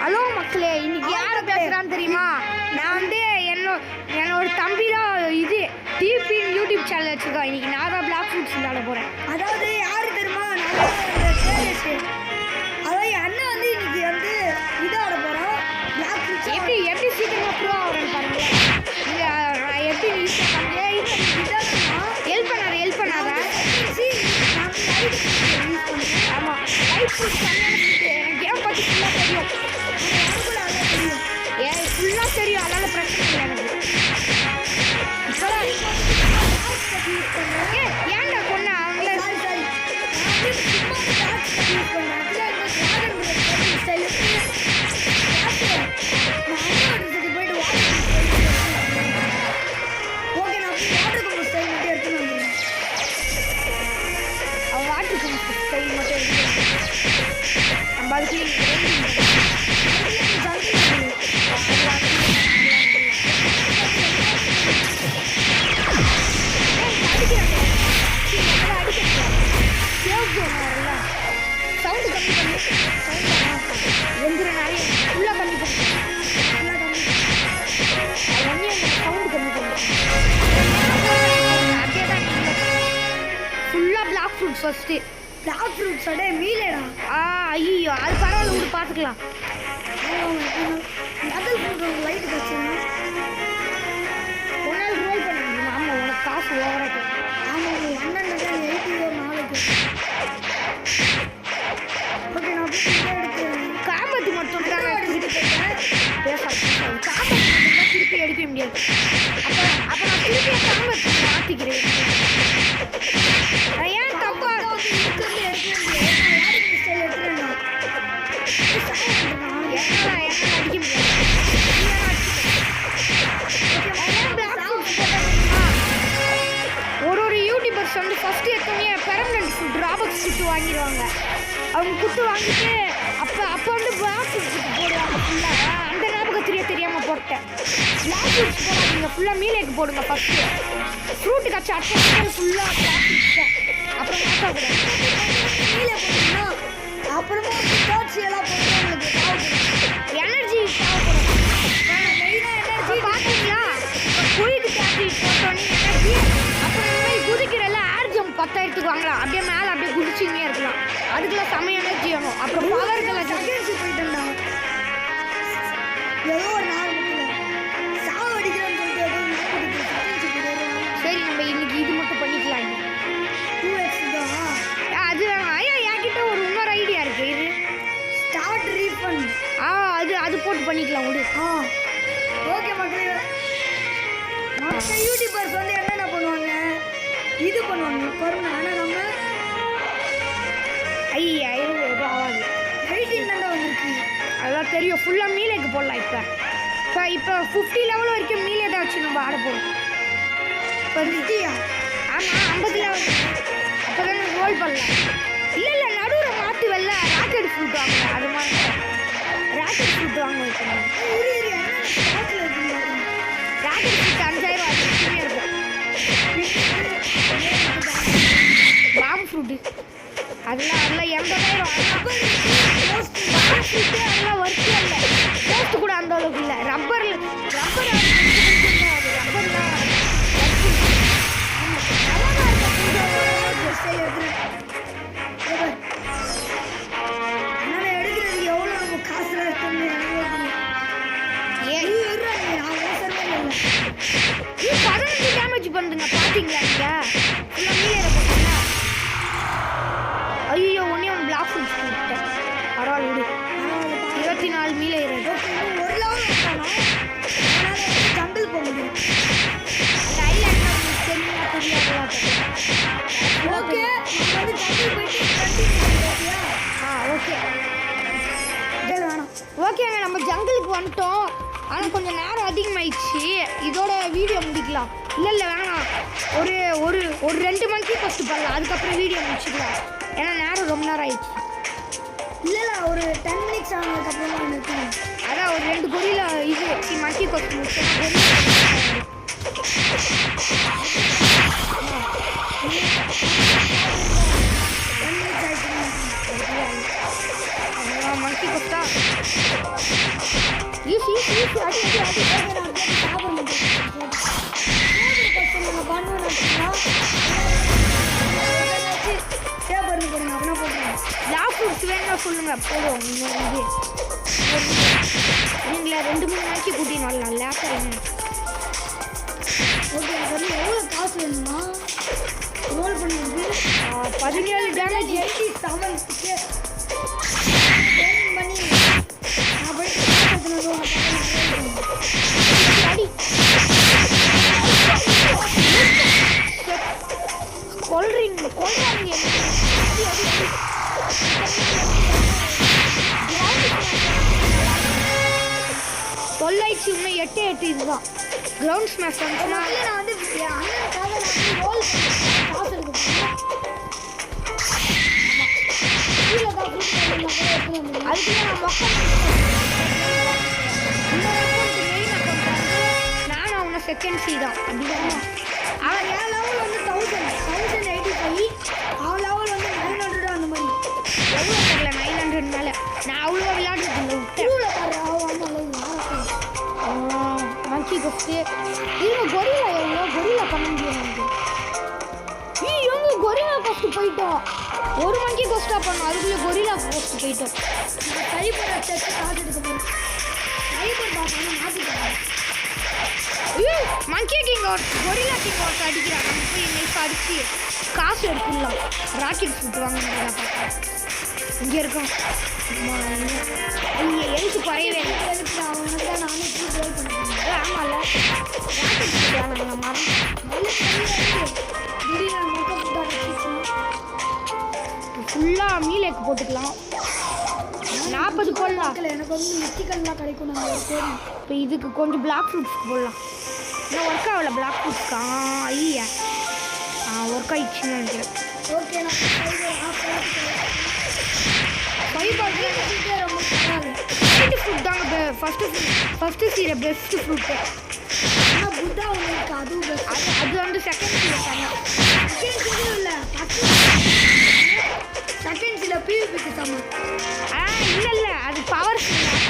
Hello மக்களே, இன்னைக்கு யாரை பேசுறான்னு தெரியுமா? நான் வந்து என்னோட தம்பி தான் இது டிபின் யூடியூப் சேனல் வச்சிருக்கோம். இன்னைக்கு நான் தான் பிளாக் ஃப்ரூட்ஸ் விளையாட போறேன். அதாவது யாரு தெரியுமா? அதாவது என் அண்ணன் வந்து இன்னைக்கு வந்து இது ஆட போறோம். பிளாக் ஃப்ரூட்ஸ் எப்படி சீக்கிரமா ப்ரோ ஆகிறேன்னு பாருங்க. எப்படி ஹெல்ப் பண்ணாத ஆமா லைட் ஃப்ரூட்ஸ் எனக்கு கேம் பற்றி ஃபுல்லாக தெரியும். ஃபுல்லாக தெரியும், அதனால பிரச்சனை இல்லை எனக்கு. ஏன்டா கொண்டா அவங்கள வாட்டர் ஸ்டைல் மட்டும் எடுத்து நம்ம அதுக்கு சவுண்டு கம்மி பண்ணி எந்திர நிறைய ஃபுல்லாக கம்மி பண்ணி சவுண்டு கம்மி பண்ணி அப்படியே தான் ஃபுல்லாக பிளாக் ஃப்ரூட்ஸ் ஃபஸ்ட்டு. பிளாக் ஃப்ரூட்ஸோட மீலேடா. ஐயோ அது பரவாயில்ல, விட்டு பார்த்துக்கலாம். முதல் ஃப்ரூட் லைட் வச்சுருங்க. ஒரு நாள் ரோல் பண்ண முடியுமா? ஆமாம், உனக்கு காசு ஓவராக. ஆமாம், உங்கள் அண்ணன் தான் 80 ஒரு நாளைக்கு. ஓகே, நான் எடுத்து காம்பத்து மட்டும் தான் பேசாது. காம்பத்து மட்டும் தான் திருப்பி எடுக்க முடியாது. அப்போ நான் திருப்பி காம்பத்து மாற்றிக்கிறேன். ஏன் தப்பா ஒரு யூடியூபர்ஸ் வந்து ஃபர்ஸ்ட் எடுத்தோடனே பெர்மனன்ட் ஃபுட் ராபர்ட்ஸ் குட்டு வாங்கிடுவாங்க. அவங்க குட்டு வாங்கிட்டு அப்போ வந்து பிளாக் ஃப்ரூட்ஸ் போடுவாங்க ஃபுல்லாக. அந்த ஞாபகத்திலேயே தெரியாமல் போட்டேன். பிளாக் ஃப்ரூட்ஸ் போடாதீங்க, ஃபுல்லாக மீலேக்கு போடுங்க ஃபஸ்ட்டு. ஃப்ரூட்டு கட்சி அட்டை ஃபுல்லாக பிளாக் ஃப்ரூட்ஸ் அப்புறம் மாற்றக்கூடாது. மீலே போட்டீங்கன்னா அப்புறமா ஸ்போர்ட்ஸ் எல்லாம் போட்டு எனர்ஜி தேவைப்படும். மெயினாக எனர்ஜி பார்த்தீங்களா? குயிக் கேப்டில் போட்டோன்னே எனர்ஜி. அப்புறம் இந்த மாதிரி குதிக்கிறல்ல ஏர் ஜம்ப் 10,000க்கு வாங்கலாம். அப்படியே மேலே அப்படியே குதிச்சுமே இருக்கலாம். அதுக்குலாம் செம்ம எனர்ஜி வேணும். அப்புறம் பவர்களை செகண்ட்ஸ் போயிட்டோம்னா ஏதோ ஒரு நாள் சாவு அடிக்கிறேன்னு சொல்லிட்டு ஏதோ சரி, நம்ம இன்னைக்கு இது மட்டும் பண்ணிக்கலாம். 2x தான் அது ஐயா என்கிட்ட ஒரு இன்னொரு ஐடியா இருக்கு. இது ஸ்டார்ட் ரீஃபண்ட். அது போட்டு பண்ணிக்கலாம் விடு. ஓகே மக்களே, மற்ற யூடியூபர்ஸ் வந்து என்னென்ன பண்ணுவாங்க, இது பண்ணுவாங்க பாருங்க. ஆனால் நம்ம 5000 எதுவும் ஆகாது. 18 தான் வந்துருக்கு. அதெல்லாம் தெரியும். ஃபுல்லாக மீலேக்கு போடலாம். இப்போ 50 லெவல் வரைக்கும் மீலே தான் வச்சு நம்ம ஆட போகிறோம். இப்போ 50யா? ஆமாம், 50 லெவல். அப்போ தான் ரோல் பண்ணலாம். இல்லை நடுவில் மாற்று வெள்ள ராக்கெட் ஃப்ரூட் வாங்க. அது மாதிரி ராக்கெட் ஃப்ரூட் வாங்க வைக்கணும். ராக்கெட் ஃப்ரூட் 5000 அதுக்குமே இருக்கும். பாம் ஃப்ரூட்டு அதெல்லாம் 80,000. பாம் ஃப்ரூட்டு அதெல்லாம் ஒர்க்கு இல்லை. போஸ்ட் கூட அந்த அளவுக்கு இல்லை. ரப்பர் ரப்பர் தான் எடுக்கிறது எவ்வளோ நம்ம காசு இருக்குன்னு ஏன் 15 டேமேஜ் பண்ணுங்க. பார்த்தீங்களா? நீங்கள் மீலே போட்டீங்களா? ஐயோ, ஒன்றே ஒன்று பிளாக் ஃப்ரூட்ஸ் போட்டேன். பரவாயில்ல விடு. 24 மீலே இருக்கு. ஒரு லெவல் ஜங்கிள் போக முடியும். அந்த ஐலாண்ட் உங்களுக்கு தெரியுமா தெரியாதா? ஓகே, வந்து ஜங்கிள் போயிட்டு ஓகே ஓகேங்க, நம்ம ஜங்கிளுக்கு வந்துட்டோம். ஆனால் கொஞ்சம் நேரம் அதிகமாகிடுச்சு. இதோட வீடியோ முடிக்கலாம். இல்லை வேணாம், ஒரு ஒரு ஒரு 2 மணிக்கு ஃபஸ்ட்டு பண்ணலாம். அதுக்கப்புறம் வீடியோ முடிச்சுக்கலாம். ஏன்னா நேரம் ரொம்ப நேரம் ஆயிடுச்சு. இல்லை ஒரு 10 மினிட்ஸ் ஆனதுக்கப்புறமா நிறுத்தணும். அதான் ஒரு 2 கொடியில் இது மணிக்கு கொஸ்ட் முடிச்சோம். மங்கி கொஸ்டா ஈஸி ஈஸி அடி அடி அடி லாஃப்ரூட்ஸ் வேணா சொல்லுங்க போதும் நீங்களா 2-3 நாளைக்கு கூட்டின்னு வரலாம் லேப்டாப் என்ன ஓகே அது எவ்வளோ காசு வேணுமா ரோல் பண்ணிருக்கு 17 டேமேஜ் 87 பண்ணி நான் போய் அடி கொல்றாங்க தொள்ளாயிரத்தி இன்னும் 8 இதுதான் கிரவுண்ட் ஸ்மாஷ் வந்துச்சுன்னா நான் வந்து அண்ணனுக்காக நான் ரோல் காசு இருக்கு அதுக்கு நான் மொக்கம் மெயின் அக்கௌண்ட் வந்து நானும் அவனை செகண்ட் சி தான் அப்படிதான் அவன் என் லெவல் வந்து 1085 அவன் லெவல் வந்து 900 அந்த மாதிரி எவ்வளோ தெரியல 900 மேலே நான் அவ்வளோ விளையாடுறது விட்டேன் மங்கி கொஸ்ட்டு இவங்க கொரில்லா எவ்வளோ கொரில்லா பண்ண முடியும் எனக்கு இவங்க கொரில்லா கொஸ்ட்டு போயிட்டோம் ஒரு மங்கி கொஸ்டா பண்ணோம் அதுக்குள்ளே கொரில்லா கொஸ்ட்டு போயிட்டோம் கைப்பட வச்சு காசு எடுக்க போகிறேன் கைப்பட பார்க்கணும் மாற்றிக்கிறேன் monkey king out gorilla king out அடிக்கிறான் நம்ம போய் இன்னைக்கு அடிச்சு காசு எடுத்துடலாம் ராக்கெட் சுட்டு வாங்கினா பார்த்தா இங்கே இருக்கும் இங்கே எழுத்து குறையவே அவனுக்கு தான் நானே ட்ரை பண்ணுறேன் ஆமாம்ல ராக்கெட் சுட்டு வாங்க ஃபுல்லாக மீலேக்கு போட்டுக்கலாம் 40 போடலாம் எனக்கு வந்து நெத்திக்கல்லாம் கிடைக்கும் நான் ஒரு கோரி இப்போ இதுக்கு கொஞ்சம் பிளாக் ஃப்ரூட்ஸ்க்கு போடலாம் இன்னும் ஒர்க் ஆகல பிளாக் ஃப்ரூட்ஸ்க்கா ஐயா ஒர்க் ஆயிடுச்சுன்னு நினைக்கிறேன் ஓகே நான் ரொம்ப ஃப்ரூட் தாங்க ஃபஸ்ட்டு சீரை பெஸ்ட்டு ஃப்ரூட்டு ஆனால் புத்தா உங்களுக்கு அதுவும் அது வந்து செகண்ட் சீரை தாங்க செகண்ட் சீரும் இல்லை செகண்ட் சீரில் பிவிபிக்கு சமம் இல்லை அது பவர்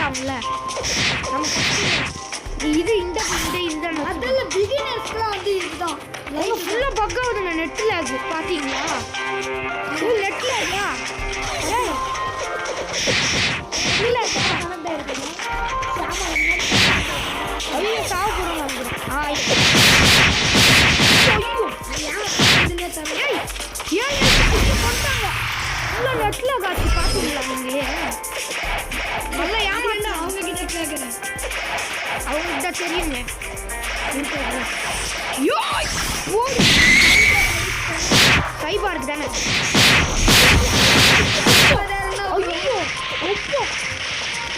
ஆகும்ல நம்ம இது இந்த அதெல்லாம் பிகினர்ஸ்க்குலாம் வந்து இதுதான் லைஃப் ஃபுல்லாக பக் ஆகுதுங்க நெட்டில் அது பார்த்தீங்களா நெட்டில் ஐயா இல்லை ஐயோ சாவு போடுங்க கொண்டாங்க ஃபுல்லாக நெட்டில் காட்சி பார்த்துங்களா நீங்களே நல்லா ஏமாண்டா அவங்க கிட்ட கேட்குறேன் அவங்ககிட்ட தெரியுங்க சைபார்க்கு தானே ஐயோ ஒப்போ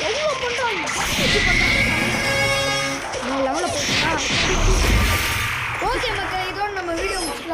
எவ்வளோ பண்ணுறாங்க லெவலில் போச்சுன்னா ஓகே மக்கள் இதோட நம்ம வீடியோ முடிச்சுக்கலாம்